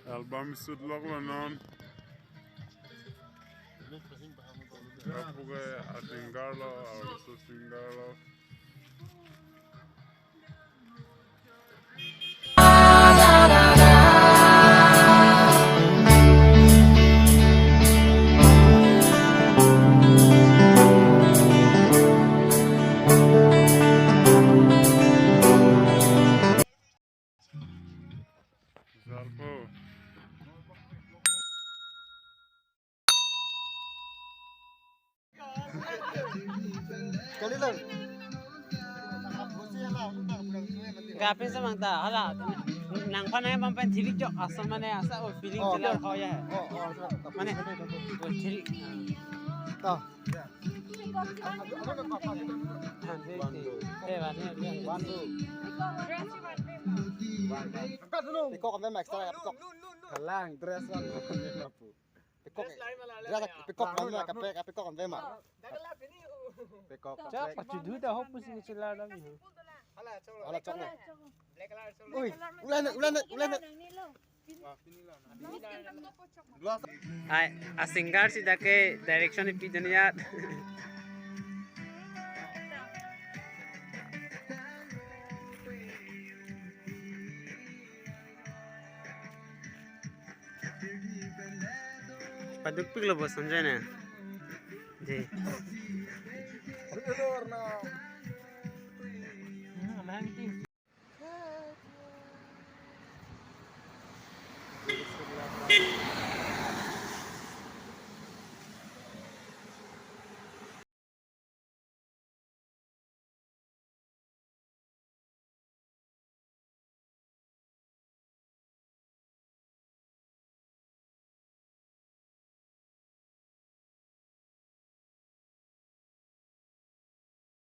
Album sudlok lo non. Kapu ke asinggar lo, harus asinggar lo. Zalpo. Gape sa mga ta hala nang panay man pen thirik jo asal mane asa o feeling chela khaya hai mane o thirik ta Pikok kan max tara pikok. Kalang dress kan mapu. Pikok. Dress pikok kan max pikok kan max. Pikok. cha pachu du da hopu sing chela da ni Ala chok na. Uy, ulan. ai asinggar si dake direction pi dunia paduk pik lo bos Sanjay ने जी Hello na.